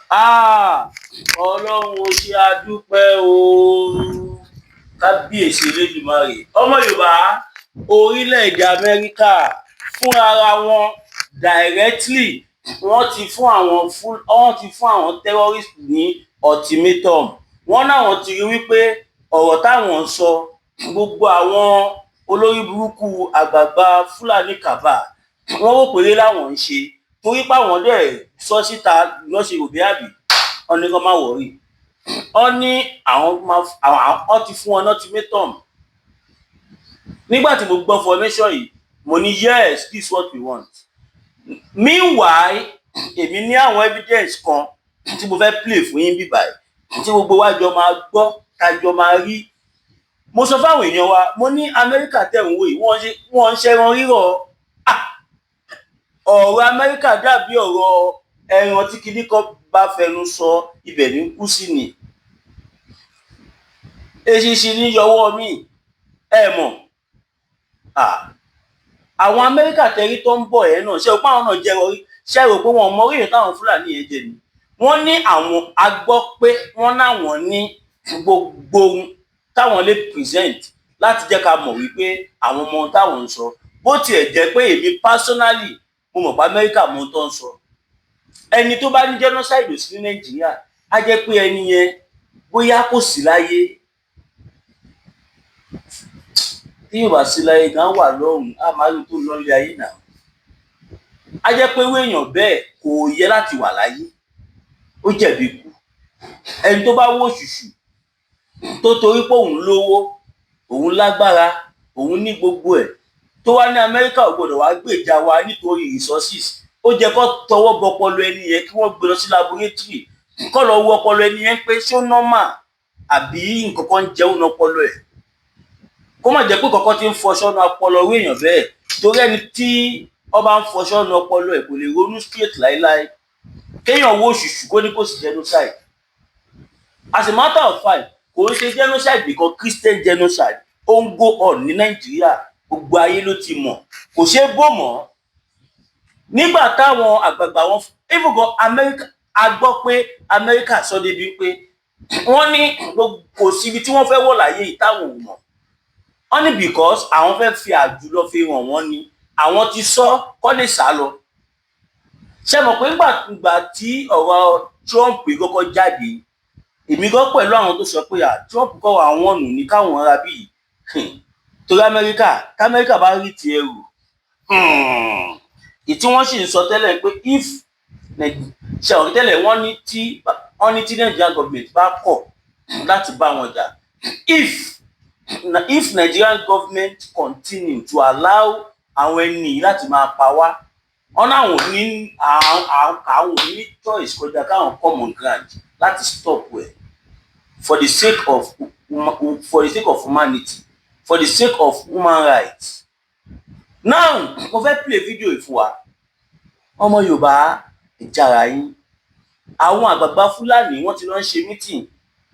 Ọlọ́run ó ṣe àdúpẹ́ o, kábíyèsí Elédùmarè. Ọmọ Yorùbá, orílẹ̀-èdè Amẹ́ríkà fúnra wọn directly wọ́n ti fún àwọn terrorist ní ultimatum. Wọ́n náwọn ti rí wípé ọ̀rọ̀ táwọn ń sọ gbogbo àwọn olórí burúkú àgbààgbà Fúlàní Kàbà wọ́n rò péré láwọn ń ṣe torí páwọn dẹ̀ sọ síta lọ́sẹ̀ òbí àbí wọ́n ní kó má wọ̀rí. Wọ́n ní àwọn ti fún wọn ultimatum. Nígbà tí mo gbọ́ formation yìí mo ní yes, this is what we want. Meanwhile èmi ní àwọn evidence kan tí mo fẹ́ play fún yín bíbáyìí tí gbogbo wa jọ máa gbọ́ kájọ máa rí. Mo sọ fáwọn èèyàn wa mo ní Amẹ́ríkà tẹ̀ ń wò yìí wọ́n ń ṣẹran rírọ̀. Ọ̀rọ̀ Amẹ́ríkà dàbí ọ̀rọ̀ ẹran tí kinní kan bá fẹnu sọ ibẹ̀ ní kú sí ni. Eṣinṣin ní yọwọ́ mi ẹ mọ̀. Àwọn Amẹ́ríkà tẹ̀rí tó ń bọ̀ ẹ̀ náà ṣe rò pé àwọn náà jẹ́ rọrí, ṣe rò pé wọn mọ orí èyí táwọn Fúlàní yẹn jẹ ni. Wọ́n ní àwọn agbọ́ pé wọ́n náwọn ní gbogbo ohun táwọn lè present láti jẹ́ ká mọ̀ wípé àwọn ọmọ táwọn ń sọ. Bó tiẹ̀ jẹ́ pé èmi personally mo mọ̀ pé Amẹ́ríkà mọ tó ń sọ. Ẹni tó bá ní genocide sí ní Nàìjíríà á jẹ́ pé ẹni yẹn bóyá kò sí láyé. Tí yóò bá sí láyé gan wà lọ́run á máa rí tó lọ́lé ayé náà. Á jẹ́ pé irú èèyàn bẹ́ẹ̀ kò yẹ láti wà láyé. Ó jẹ̀bi ikú. Ẹni tó bá wò ṣùṣù tó torí pé òun lówó òun lágbára òun ní gbogbo ẹ̀ tó wá ní Amẹ́ríkà ò gbọdọ̀ wá gbèjà wa nítorí resources, ó jẹ́ kó tọwọ́ bọ ọpọlọ ẹni yẹn kí wọ́n gbé lọ sí laboratory kó lọ wo ọpọlọ ẹni yẹn pé ṣó normal àbí nǹkan kan jẹun ọpọlọ ẹ̀. Kó má jẹ́ pé kankan ti ń fọṣọ nu ọpọlọ orí èèyàn bẹ́ẹ̀ torí ẹni tí ọba ń fọṣọ nu ọpọlọ ẹ̀ kò lè ronú straight láíláí. Kéèyàn wó ṣùṣù kó ní kò sí genocide. As a matter of fact kò ń ṣe genocide nìkan, Christian genocide ó ń go on ní Nàìjíríà gbogbo ayé ló ti mọ̀ kò ṣeé bò mọ́. Nígbà táwọn àgbààgbà wọn even gan Amẹ́ríkà a gbọ́ pé Amẹ́ríkà sọ débi pé wọ́n ní kò síbi tí wọ́n fẹ́ wọ̀ láyé yìí táwọn ò mọ̀. Wọ́n ní because àwọn fẹ́ fi àjùlọ fi hàn wọ́n ni àwọn ti sọ kọ́ lè sá lọ. Ṣé mọ̀ pé ìgbà tí ọ̀rọ̀ Trump kọ́kọ́ jáde èmi gan pẹ̀lú àwọn tó sọ pé Trump kọ́ àwọn ọ̀nù ní káwọn ará bíi torí Amẹ́ríkà bá rí ti ẹrù ìtí wọ́n sì ń sọ tẹ́lẹ̀ pé ṣe ọ̀rọ̀ tẹ́lẹ̀ wọ́n ní tí Nigerian government bá kọ̀ láti bá wọn jà if Nigerian government continue to allow àwọn ẹni láti máa pa wá ọ̀nà àwọn ní choice kọjá káwọn common ground láti stop ẹ̀ for the sake of humanity, for the sake of human rights. Now mo fẹ́ play video yìí fún wa. Ọmọ Yorùbá ìjára yín àwọn àgbààgbà Fúlàní wọ́n ti lọ ń ṣe meeting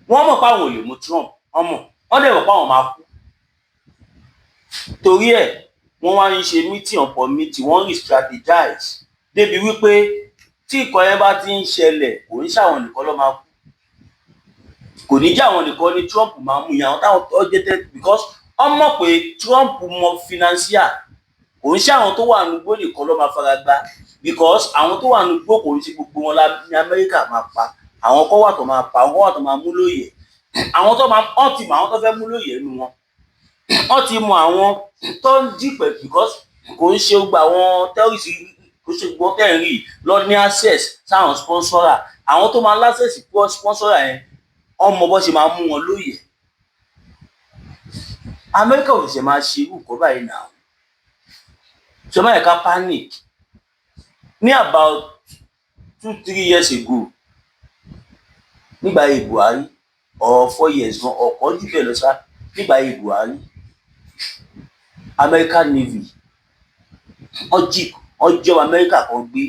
wọ́n mọ̀ pé àwọn ò lè mú Trump wọ́n dẹ̀ mọ̀ pé àwọn máa kú torí ẹ̀ wọ́n wá ń ṣe meeting upon meeting wọ́n re-strategize débi wípé tí ìkọ́ yẹn bá ti ń ṣẹlẹ̀ kò ní ṣàwọn nìkan ló máa kú kò ní jẹ́ àwọn nìkan ní Trump máa mú ìyàwó táwọn tó jẹ́ tẹ́ because wọ́n mọ̀ pé Trump mọ financial kò ní ṣàwọn tó wà nùgbò nìkan ló máa fara gbá because àwọn tó wà nùgbò kò ní ṣe gbogbo wọn ní Amẹ́ríkà máa pa àwọn kọ́ wà tó máa pa àwọn kọ́ wà tó máa mú lóye àwọn tó máa wọ́n ti mọ àwọn tó fẹ́ mú lóye nu wọn wọ́n ti mọ àwọn tó ń dìpẹ̀ because kò ń ṣe gbogbo àwọn terrorist kò ṣe gbogbo tẹ̀rí lọ ní access sáwọn sponsora àwọn tó máa láṣẹ̀sì pọ̀ sponsora yẹn ọmọ bó ṣe máa mú wọn lóye. Amẹ́ríkà ò ṣe máa ṣe irú nǹkan báyìí náà ṣe máa ẹ̀ka panic ní about 2-3 years ago nígbà ayé Buhari or 4 years gan ọ̀kan jù bẹ́ẹ̀ lọ sá nígbà ayé Buhari American Navy ọjọ́ Amẹ́ríkà kan gbé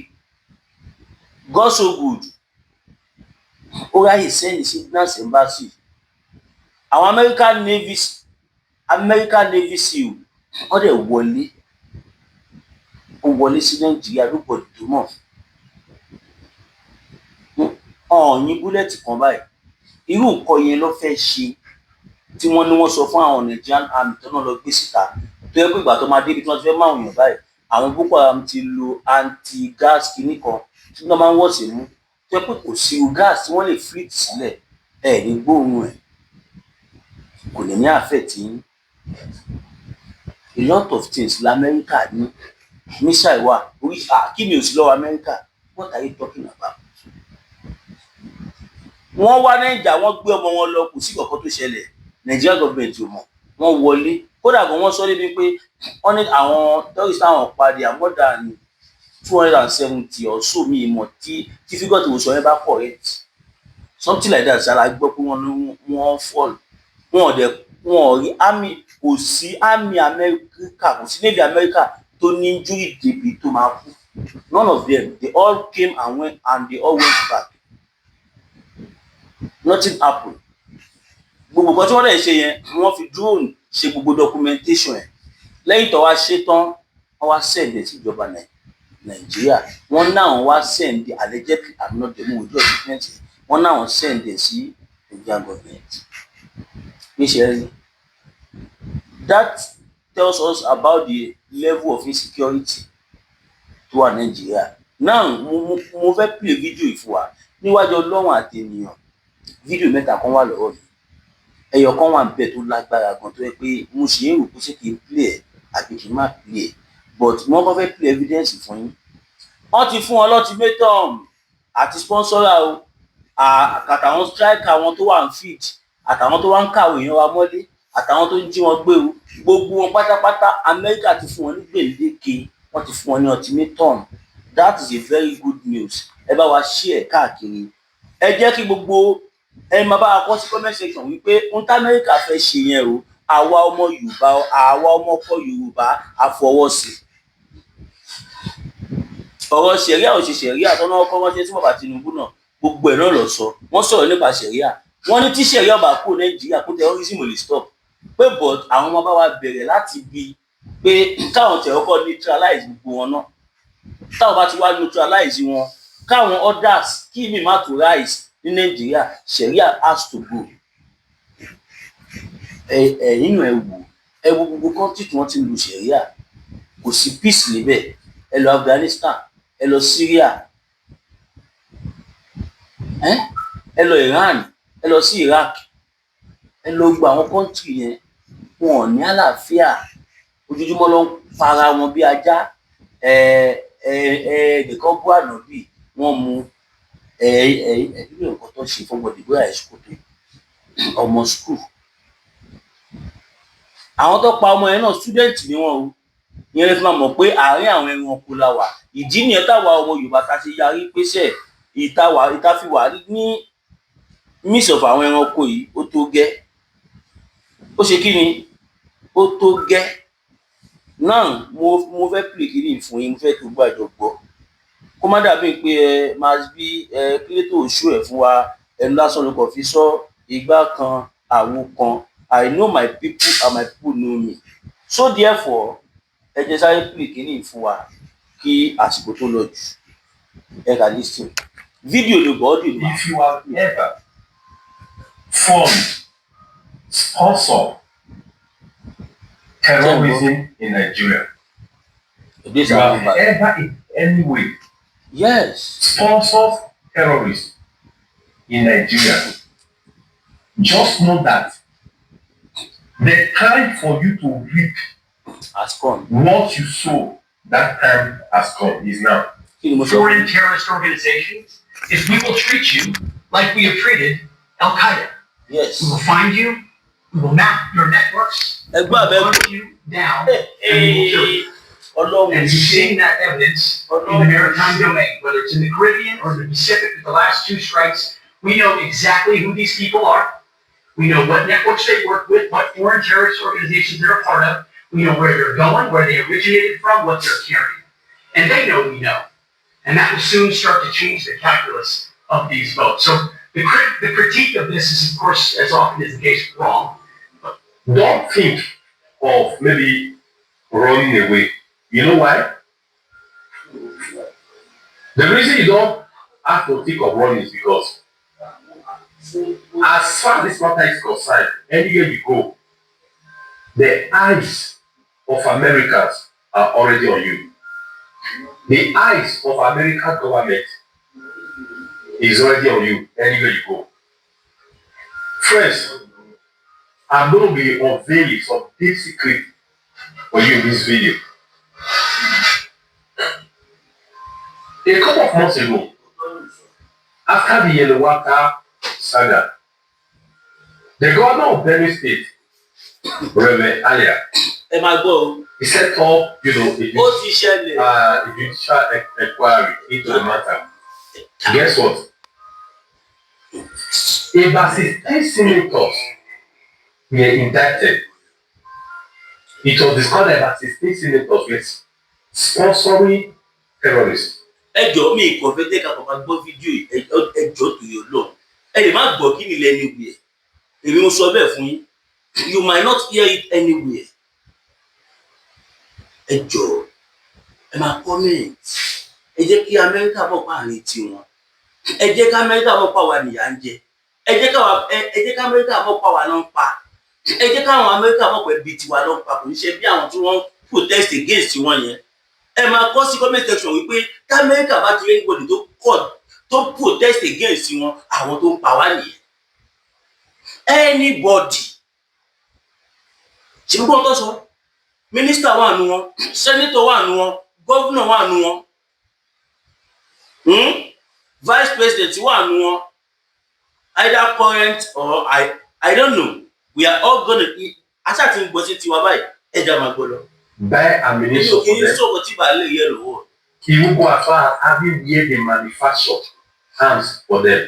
God so good ó ráyè sẹ́yìn signals embassy àwọn American Navy SEAL wọ́n dẹ̀ wọlé sí Nàìjíríà lóògbọ̀dì tó mọ̀ ọ̀yìn búlẹ̀tì kan báyìí irú nǹkan yẹn ló fẹ́ ṣe tí wọ́n ní wọ́n sọ fún àwọn Nigerian army tó náà lọ gbé síta tó yẹ pé ìgbà tó máa débi tí wọ́n ti fẹ́ máa wọ̀nyàn báyìí àwọn Boko Haram ti lo anti-gas kìíní kan tí wọ́n máa ń wọ̀ sí mú tó yẹ pé kò sí gas tí wọ́n lè flit sílẹ̀ ẹ̀ ní gbóòórùn ẹ̀ kò lè ní àfẹ́ tí a lot of things lamẹ́ríkà ní mísàì wà orí kí ni ò sí lọ́wọ́ Amẹ́ríkà what are you talking about? wọ́n wá Nàìjíríà wọ́n gbé ọmọ wọn lọ kò sí kankan tó ṣẹlẹ̀ Nigeria government ò mọ̀ wọ́n wọlé kódà gan wọ́n sọ débi pé wọ́n ní àwọn terrorist àwọn padì more than 270 or so mi ìmọ̀ tí figure tí mo sọ yẹn bá correct something like that ṣáà gbọ́ pé wọ́n fall wọn ò rí army kò sí army America kò sí navy America tó ní injury débi tó máa kú none of them they all came and went and they all went back nothing happened gbogbo nǹkan tí wọ́n dẹ̀ ṣe yẹn wọ́n fi drone ṣe gbogbo documentation ẹ̀ lẹ́yìn tó wá ṣe tán wọ́n wá send ẹ̀ sí ìjọba Nàìjíríà wọ́n náà wá send allegedly àmúnádẹ́mú ojú ọ̀sìn wọ́n náà send ẹ̀ sí Nigerian government níṣẹ́ that tells us about the level of insecurity tó wà Nàìjíríà now mo fẹ́ play video ìfún wa níwájú Ọlọ́run àti ènìyàn fídíò mẹ́ta kan wà lọ́wọ́ mi ẹyọ kan wà níbẹ̀ tó lágbára gan tó yẹ pé mo sì ń rò pé ṣé kí n play ẹ̀ àbí kí n má play ẹ̀ but wọ́n bá fẹ́ play evidence fún yín wọ́n ti fún wọn ultimatum àti sponsora o àtàwọn striker àwọn tó wà ń feed àtàwọn tó wà ń kàwé èèyàn wa mọ́lé àtàwọn tó ń jí wọn gbé o gbogbo wọn pátápátá Amẹ́ríkà ti fún wọn ní gbèǹdéke wọ́n ti fún wọn ní ultimatum that is a very good news ẹ bá wa share káàkiri ẹ jẹ́ kí gbogbo ẹ máa bá a kọ sí comment section wípé ohun tí Amẹ́ríkà fẹ́ ṣe yẹn o àwa ọmọ Yorùbá àwa ọmọ ọkọ Yorùbá àfọwọ́sí ọ̀rọ̀ ṣẹ̀ríà ò ṣe ṣẹ̀ríà tọ́nà ọkọ wọn ṣe sí bàbá Tinubu náà gbogbo ẹ̀ náà lọ sọ wọ́n sọ̀rọ̀ nípa ṣẹ̀ríà wọ́n ní tí ṣẹ̀ríà bá kó Nàìjíríà kó terrorism lè stop pé but àwọn ọmọ bá wa bẹ̀rẹ̀ láti bi pé káwọn tẹ̀ ọkọ neutralize gbogbo wọn náà táwọn bá ti wá neutralize wọn káwọn others kí mi má tó rise ní Nàìjíríà ṣẹ̀ríà has to go ẹ̀yìn ẹ wo gbogbo country tí wọ́n ti lu ṣẹ̀ríà kò sí peace níbẹ̀ ẹ lọ Afghanistan ẹ lọ Syria ẹ lọ Iran ẹ lọ sí Iraq ẹ lọ gba àwọn country yẹn wọn ò ní àlàáfíà ojoojúmọ́ ló ń para wọn bí ajá nìkan bú ànábì wọ́n mú ilé nǹkan tó ṣe fọwọ́dì bóyá ẹ̀ṣùkòtò ọmọ school àwọn tó pa ọmọ yẹn náà student ni wọn o ìyẹn lè fi máa mọ̀ pé àárín àwọn ẹranko la wà ìdí nìyẹn táwa ọmọ Yorùbá ta ṣe yarí pèsè ìta fi wà ní midst of àwọn ẹranko yìí ó tó gẹ́ ó ṣe kí ni ó tó gẹ́ náà mo fẹ́ pè kí ni fún yín mo fẹ́ tó gbàjọ gbọ́ kó má dàbí pé ẹ máa bí kílé tó ṣó ẹ fún wa ẹnu lásán ló kàn fi sọ ìgbà kan àwo kan I know my people and my people know me so therefore ẹ jẹ́ sáré pè kí ni fún wa kí àsìkò tó lọ jù ẹ kà listen fídíò ló gbọ́ ọdún ìlú. If you have ever formed, sponsor terrorism in Nigeria, you have ever in any way sponsor terrorism in Nigeria, just know that the time for you to reap has come. What you sow, that time has come, is now. Foreign terrorist organizations is we will treat you like we have treated Al Qaeda. Yes. We will find you, we will map your networks, we will hunt you down, and we will kill you. And you've seen that evidence in the maritime domain, whether it's in the Caribbean or the Pacific with the last two strikes. We know exactly who these people are. We know what networks they work with, what foreign terrorist organizations they're a part of. We know where they're going, where they originated from, what they're carrying. And they know we know. And that will soon start to change the calculus of these votes. So the critique of this is, of course, as often is the case, wrong. But don't think of maybe running away. You know why? The reason you don't have to think of one is because as far as this matter is concerned, anywhere you go, the eyes of Americans are already on you. The eyes of American government is already on you anywhere you go. Friends, I'm going to be unveiling some big secret for you in this video. A couple of months ago, after the Yellow Water saga, the governor of Benue State, Reverend Alia, he set up, a judicial inquiry into the matter. Guess what? About 16 senators were indicted. It was discovered that about 16 senators were sponsoring terrorists. Ẹjọ́ mi kò fẹ́ jẹ́ ká kọ́kọ́ gbọ́ fídíò ẹjọ́ tó yọ lọ. Ẹ lè má gbọ́ kí ni lẹ́nu ìwé. Èmi mo sọ bẹ́ẹ̀ fún yín. You might not hear it anywhere. Ẹjọ́ ẹ máa comment. Ẹ jẹ́ kí Amẹ́ríkà mọ̀ pa àárín tiwọn. Ẹ jẹ́ kí Amẹ́ríkà mọ̀ pa wà nìyà ń jẹ. Ẹ jẹ́ kí Amẹ́ríkà mọ̀ pa wà ló ń pa. Ẹ jẹ́ káwọn Amẹ́ríkà mọ̀ pé bíi tiwa ló ń pa kò ní ṣe bí àwọn tí wọ́n protest against wọn yẹn. Ẹ máa kọ sí comment section wípé k'Amẹ́ríkà bá ti rí anybody tó protest against wọn àwọn tó ń pa wá nìyẹn. Anybody ṣe gbogbo tó sọ minister wà nù wọn, senator wà nù wọn, governor wà nù wọn, vice president wà nù wọn, either current or I don't know. We are all gonna aṣáà tí ń gbọ́ sí tiwa báyìí ẹja máa gbọ́ lọ. Buy ammunition for them. He will go as far as having where they manufacture arms for them.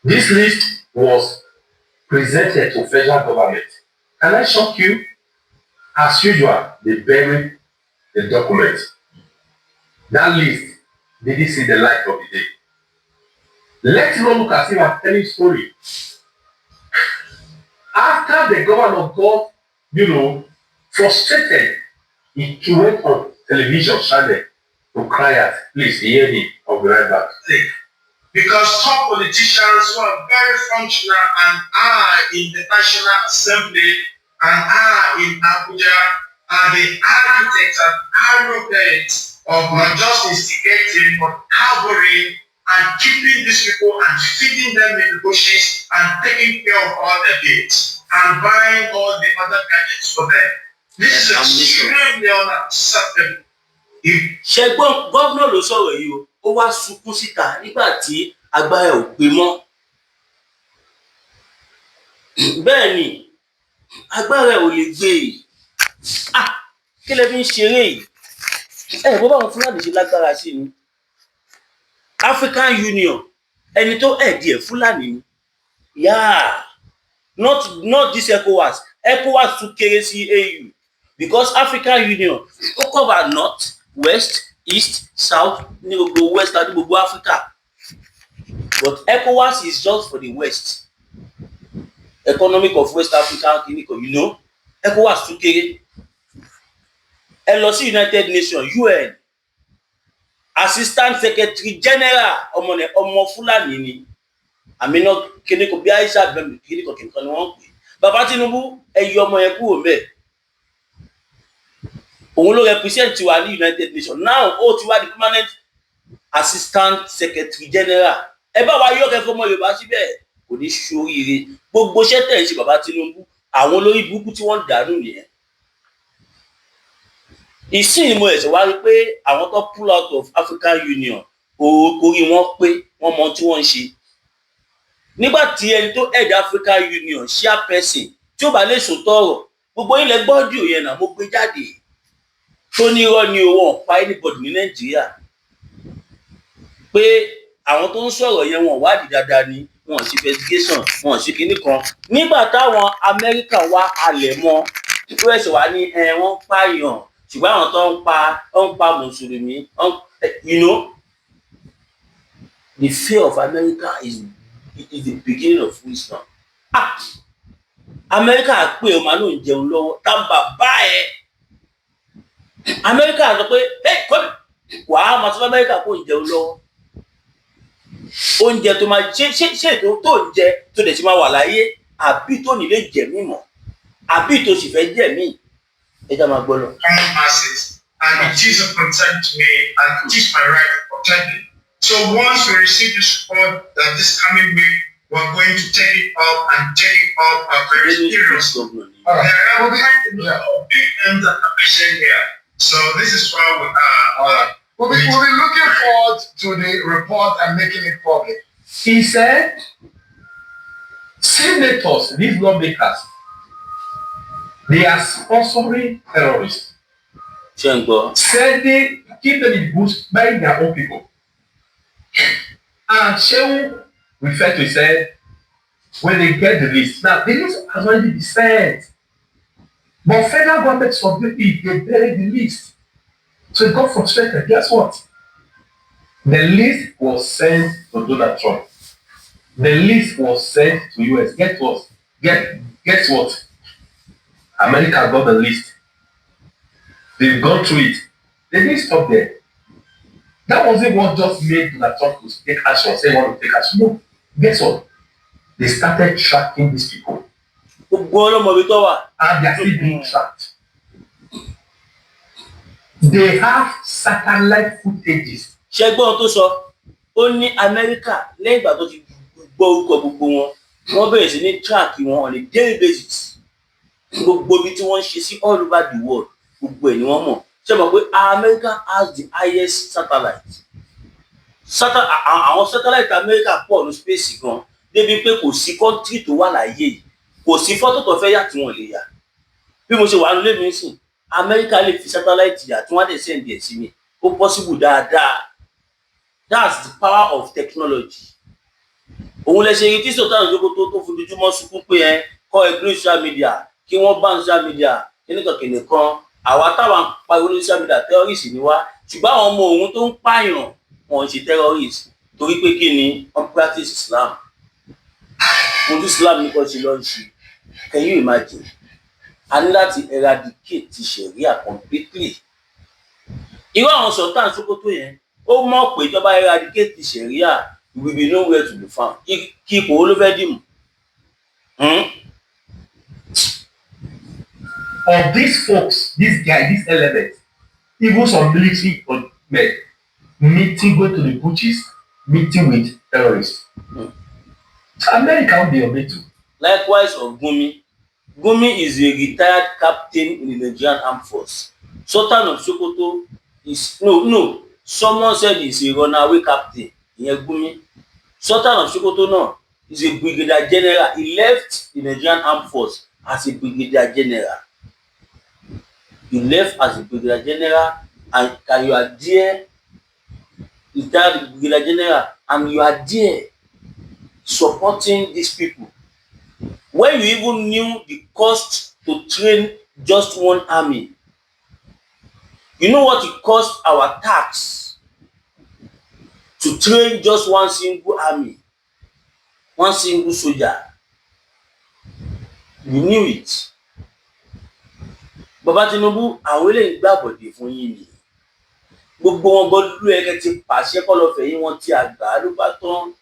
This list was presented to federal government. Can I shock you? As usual, they buried the document. That list didn't see the light of the day. Let's not look as if I'm telling story. After the governor got, frustrated, he went on television channel to cry out. Please hear him. I'll be right back. Because top politicians who are very functional and are in the National Assembly and are in Abuja are the architects and arrogant of not just instigating but harboring and keeping these people and feeding them in the bushes and taking care of all their needs and buying all the other gadgets for them. This is extremely unacceptable. Ṣẹ́gbọ́n gómìnà ló sọ̀rọ̀ yìí o, ó wá sunkún síta nígbà tí agbára ò pé mọ́. Bẹ́ẹ̀ ni agbára ò lè gbé e. Kí lẹ fi ń ṣeré yìí? Bó báwọn Fúlàní ṣe lágbára sí ni. African Union ẹni tó ẹ̀dì ẹ̀ Fúlàní ni. Not this ECOWAS. ECOWAS tún kéré sí AU. Because African Union ó cover north, west, east, south ní gbogbo west àti gbogbo Africa. But ECOWAS is just for the west. Economic of West Africa, ECOWAS tún kéré. Ẹ lọ sí United Nations, UN, Assistant Secretary General ọmọ Fúlàní ni. Àmínà kíníkò bí Aisha bẹ̀rẹ̀ kíníkò kìnìkan ni wọ́n pè. Bàbá Tinubu ẹ yọ ọmọ yẹn kúrò ńbẹ̀. Òun ló represent wa ní United Nations. Now ó ti wá di permanent Assistant Secretary General. Ẹ bá wa yọ kẹfọ ọmọ Yorùbá síbẹ̀ kò ní ṣoríire. Gbogbo iṣẹ́ tẹ̀ ń ṣe bàbá Tinubu àwọn olórí burúkú tí wọ́n dànù nìyẹn. Ìsìn mo ẹ̀sẹ̀ wá rí pé àwọn tó pull out of African Union orí wọn pé wọ́n mọ tí wọ́n ń ṣe. Nígbà tí ẹni tó head African Union chairperson tí ó bá lè sòótọ́ ọ̀rọ̀ gbogbo ilẹ̀ gbọ́dọ̀ yẹn náà mo gbé jáde tó ní irọ́ ni owó ọ̀pá anybody ní Nàìjíríà pé àwọn tó ń sọ̀rọ̀ yẹn wọ́n wádìí dáadáa ni wọ́n ṣe investigation wọ́n ṣe kinní kan nígbà táwọn Amẹ́ríkà wá alẹ̀ mọ́ tó ẹ̀sẹ̀ wá ní wọ́n pààyàn ṣùgbọ́n àwọn tó ń pa mùsùlùmí the fear of America is the beginning of wisdom. Amẹ́ríkà pé o máa ló ń jẹun lọ́wọ́ tá bàbá ẹ̀. Amẹ́ríkà sọ pé wàá máa sọ Amẹ́ríkà kó ń jẹun lọ́wọ́. oúnjẹ tó máa ṣe tó ń jẹ tó dẹ̀ ti máa wà láyé àbí tó nílé jẹ̀mí mọ̀ àbí tó sì fẹ́ jẹ̀mí ẹja máa gbọ́ lọ. Common masses, and it is a concern to me, and it is my right to protect it. So once we receive the support that this coming week, we're going to take it up and take it up very seriously. There are big things that are mentioned here. So this is why we are. All right. We'll be looking forward to the report and making it public. He said, senators, these lawmakers, they are sponsoring terrorists. Said they keep them in boost by their own people. And Shehu referred to, said, when they get the list, now the list has already been sent. But federal government submit it, they buried the list. So it got frustrated. Guess what? The list was sent to Donald Trump. The list was sent to US. Guess what? America got the list. They've gone through it. They didn't stop there. That wasn't what just made Donald Trump to take action, say want to take action. No. Guess what? They started tracking these people. And they are still being tracked. They have satellite footages. Ṣẹ́gbọ́n tó sọ, ó ní Amẹ́ríkà lẹ́yìn ìgbà tó ti gbọ́ orúkọ gbogbo wọn, wọ́n bẹ̀rẹ̀ sí ní track wọn on a daily basis. Gbogbo ibi tí wọ́n ń ṣe sí all over the world, gbogbo ẹ̀ ni wọ́n mọ̀. Ṣé mọ̀ pé America has the highest satellite? Àwọn satellite America pọ̀ ní space gan, débi pé kò sí country tó wà láyé yìí, kò sí fọ́tò tó fẹ́ yà tí wọ́n lè yà. Bí mo ṣe wà nílé mi sìn, America lè fi satellite yà tí wọ́n á dẹ̀ send ẹ̀ sí mi, ó possible dáadáa. That's the power of technology. Òun lè ṣe èyí tí Sultan Sokoto tó fojoojúmọ́ sunkún pé kọ́ ẹgbẹ́ social media kí wọ́n bá social media kìnìkan àwa táwọn pariwo ní social media terrorist ni wá ṣùgbọ́n àwọn ọmọ òun tó ń pààyàn wọn ṣe terrorist torí pé kí ni wọ́n practice Islam. Ojú Islam ní kò ṣe lọ ṣe. Can you imagine? A ní láti eradicate ti Sharia completely. Irú àwọn Sultan Sokoto yẹn ó mọ̀ pé ìjọba eradicate ti Sharia, we will be nowhere to be found. Kí ipò wo ló fẹ́ dìmú? Of these folks, this guy, this element, even some military men meeting, going to the butches, meeting with terrorists. America will be your too. Likewise of Gumi. Gumi is a retired captain in the Nigerian Armed Force. Sultan of Sokoto is no. Someone said he's a runaway captain. Gumi. Sultan of Sokoto no is a brigadier general. He left the Nigerian Armed Force as a brigadier general. You left as a brigadier general and you are there, retired brigadier general, and you are there supporting these people. When you even knew the cost to train just one army, you know what it cost our tax to train just one single army, one single soldier. You knew it. Bàbá Tinubu àwọn eléyìí gbàbọ̀dé fún yín ni gbogbo wọn gbọ́dọ̀ ẹ̀kẹ́ ti pàṣẹ kọ́ lọ́fẹ̀ẹ́ yín wọ́n ti àgbà ló bá tán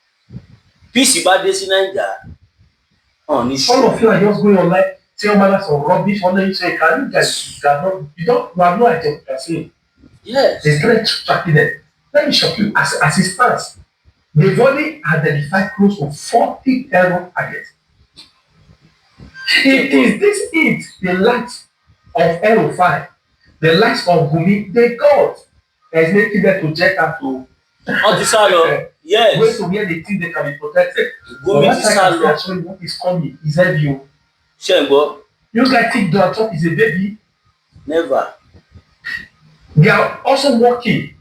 peace bá dé sí Naija hàn ní. All of you are just going online say all manner of rubbish on the say can you guys you have no idea what you are saying. Yes. They started tracking them. Let me shock you as it stands. They've already identified close to 40 terror targets. It is this it the light of L5, the likes of Gumi, they got as making them to check out to yes. Wait to where they think they can be protected. Gumi actually what is coming is heavy. You guys think Donald Trump is a baby? Never. They are also working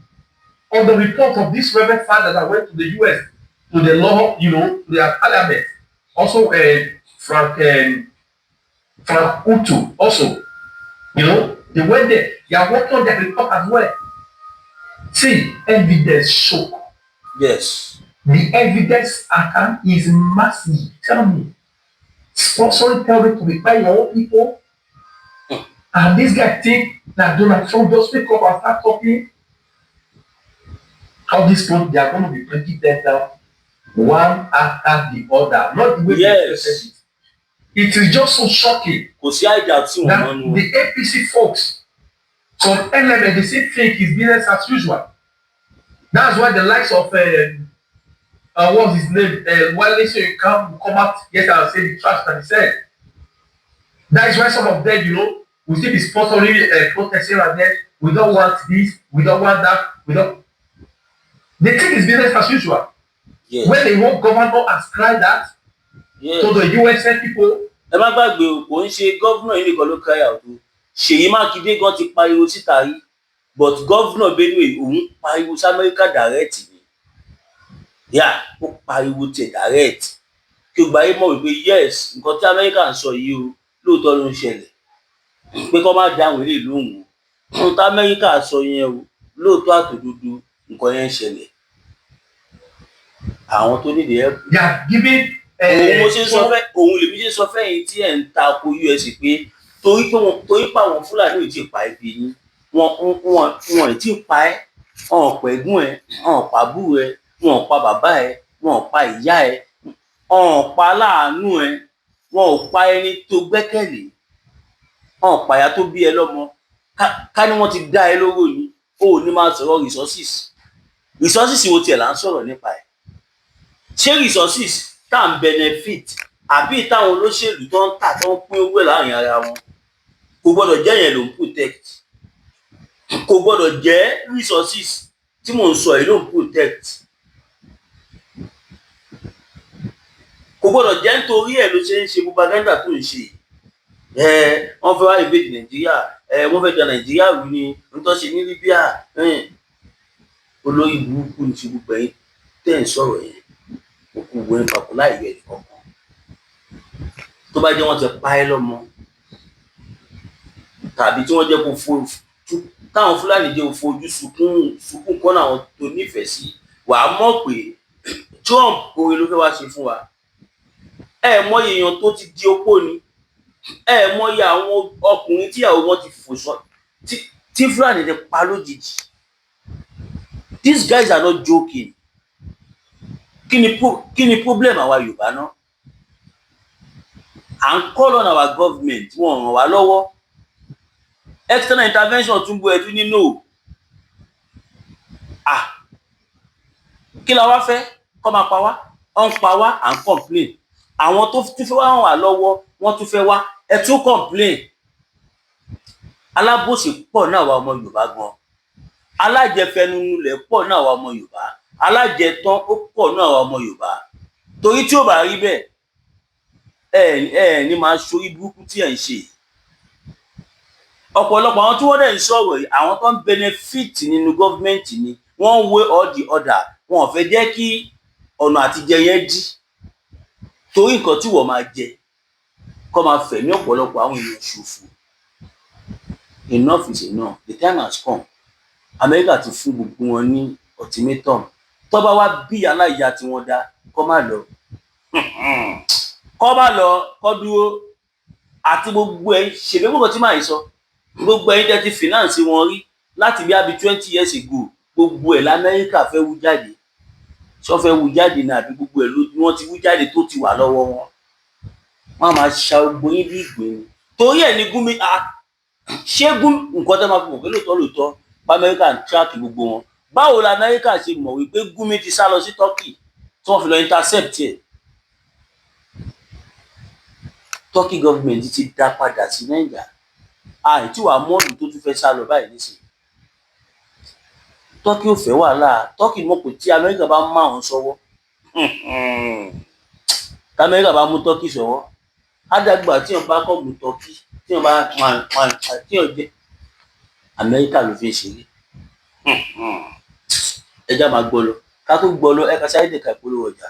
on the report of this reverend father that went to the US to the law, to their parliament. Also, Frank Utu also. They went there. They are working on their report as well. See, evidence show. Yes. The evidence account is massive. Tell me. Sponsoring terrorists to reply your own people. And this guy think that Donald Trump just wake up and start talking. How this point they are going to be breaking them down one after the other, not the way they expected it. It is just so shocking that the APC folks, some element, they say think is business as usual. That's why the likes of what's his name? Wale come out yesterday and say the trash that he said. That is why some of them, will still be sponsoring protesting and then we don't want this, we don't want that, we don't. They think it's business as usual. Yeah. When the whole government ascribe that to the USN people. Ẹ má gbàgbé o, kò ń ṣe gómìnà yìí nìkan ló cry out o. Ṣèyí Mákindé gan ti pariwo síta rí, but gómìnà Benue òun pariwo sí Amẹ́ríkà direct ni. Yeah, ó pariwo tiẹ̀ direct. Kí o gbà yé mọ̀ wípé yes, nǹkan tí Amẹ́ríkà ń sọ yìí o, lóòótọ́ ló ń ṣẹlẹ̀. Pé kó má dáhùn eléyìí lóhùn o. Ohun tí Amẹ́ríkà sọ yẹn o, lóòótọ́ àtòdodo nǹkan yẹn ń ṣẹlẹ̀. Àwọn tó nídìí ẹ̀. Yeah, giving. Òun lèmi ṣe sọ fẹ́yìn tí ẹ̀ ń tako US pé torí pé àwọn Fúlàní ò tí ì pa ibi yín wọn ò tí ì pa ẹ́, wọn ò pa ẹ̀gbọ́n ẹ̀, wọn ò pa àbúrò ẹ̀, wọn ò pa bàbá ẹ̀, wọn ò pa ìyá ẹ̀, wọn ò pa aláàánú ẹ̀, wọn ò pa ẹni tó gbẹ́kẹ̀lé, wọn ò pa ìyá tó bí ẹ lọ́mọ. Ká ní wọ́n ti dá ẹ lóró ni ó ní máa sọ̀rọ̀ resources wo tiẹ̀ là ń sọ̀rọ̀ nípa ẹ̀. Ṣé resources tá à ń benefit àbí táwọn olóṣèlú tó ń tà tó ń pín owó láàrin ara wọn kò gbọ́dọ̀ jẹ́ yẹn ló ń protect, kò gbọ́dọ̀ jẹ́ resources tí mò ń sọ yìí ló ń protect, kò gbọ́dọ̀ jẹ́ nítorí ẹ̀ ló ṣe ń ṣe propaganda tó ń ṣe. Wọ́n fẹ́ wá invade Nàìjíríà, wọ́n fẹ́ da Nàìjíríà rú ni nítorí ṣe ní Libya. Olórí burúkú ní ti gbogbo ẹ̀yin tẹ́ ń sọ̀rọ̀ yẹn. Òkú wo ní papò láì yẹ ẹnìkankan. Tó bá jẹ́ wọ́n ti pa ẹ́ lọ́mọ tàbí tí wọ́n jẹ́ kó táwọn Fúlàní jẹ́ fojú sunkún kọ́nà àwọn tó nífẹ̀ẹ́ sí, wàá mọ̀ pé Trump oore ló fẹ́ wá ṣe fún wa. Mọyì èèyàn tó ti di opó ni, mọyì àwọn ọkùnrin tíyàwó wọn ti fò sọ tí Fúlàní ti pa lójijì. These guys are not joking. Kí ni problem àwa Yorùbá náà? À ń call on our government, wọ́n ràn wá lọ́wọ́. External intervention tún bú ẹ̀dún nínú. Kí la wá fẹ́? Kọ́ máa pa wá? Wọ́n ń pa wá, à ń complain. Àwọn tó tún fẹ́ wá ràn wá lọ́wọ́, wọ́n tún fẹ́ wá, ẹ tún complain. Alábòsí pọ̀ náà wá ọmọ Yorùbá gan. Alájẹfẹnunulẹ̀ pọ̀ náà wá ọmọ Yorùbá. Alájẹtán ó pọ̀ náà wá ọmọ Yorùbá. Torí tí ó bá rí bẹ́ẹ̀, ní máa ṣorí burúkú tí ẹ̀ ń ṣe. Ọ̀pọ̀lọpọ̀ àwọn tí wọ́n dẹ̀ ń sọ̀rọ̀ yìí, àwọn tó ń benefit nínú gọ́ọ̀mẹ̀ntì ni wọ́n way all the other. Wọn ò fẹ́ jẹ́ kí ọ̀nà àtijẹ yẹn dí. Torí nǹkan tí wọ́n máa jẹ kó máa fẹ̀mí ọ̀pọ̀lọpọ̀ àwọn èèyàn ṣòfò. Enough is enough. The time has come. Amẹ́ríkà ti fún gbogbo wọn ní ultimatum. Tó bá wá bí aláìyá tí wọ́n dá, kó má lọ. Kó má lọ, kó dúró. Àti gbogbo ẹ̀ ṣèbí gbogbo tí màá sọ. Gbogbo ẹ̀yin tẹ́ ti finance wọn rí láti bí àbí 20 years ago. Gbogbo ẹ̀ l'Amẹ́ríkà fẹ́ wú jáde. Ṣó fẹ́ wú jáde ní àbí gbogbo ẹ̀ ló wọ́n ti wú jáde tó ti wà lọ́wọ́ wọn. Wọ́n máa ṣa gbogbo yín bí ìgbín. Torí ẹ̀ ní Gumi ṣé nǹkan tẹ́ máa fi mọ̀ pé lóòótọ́ Amẹ́ríkà ń track gbogbo wọn. Báwo la Amẹ́ríkà ṣe mọ̀ wípé Gumi ti sá lọ sí Turkey tí wọ́n fi lọ intercept ẹ̀? Turkey government ti dá padà sí Nàìjíríà. Àìtí wàá mọ́ọ̀lù tó tún fẹ́ sá lọ báyìí nísìnyí. Turkey ò fẹ́ wàhálà. Turkey mọ̀ pé tí Amẹ́ríkà bá mú àwọn sọ́wọ́, tí Amẹ́ríkà bá mú Turkey sọ́wọ́, á dàgbà tí wọ́n bá kọ́ mú Turkey, tí wọ́n bá tí wọ́n jẹ́ Amẹ́ríkà ló fi ṣeré. Ẹja máa gbọ́ lọ. Ká tó gbọ́ lọ, ẹ ká sáré dé ká ìpolówó ọjà.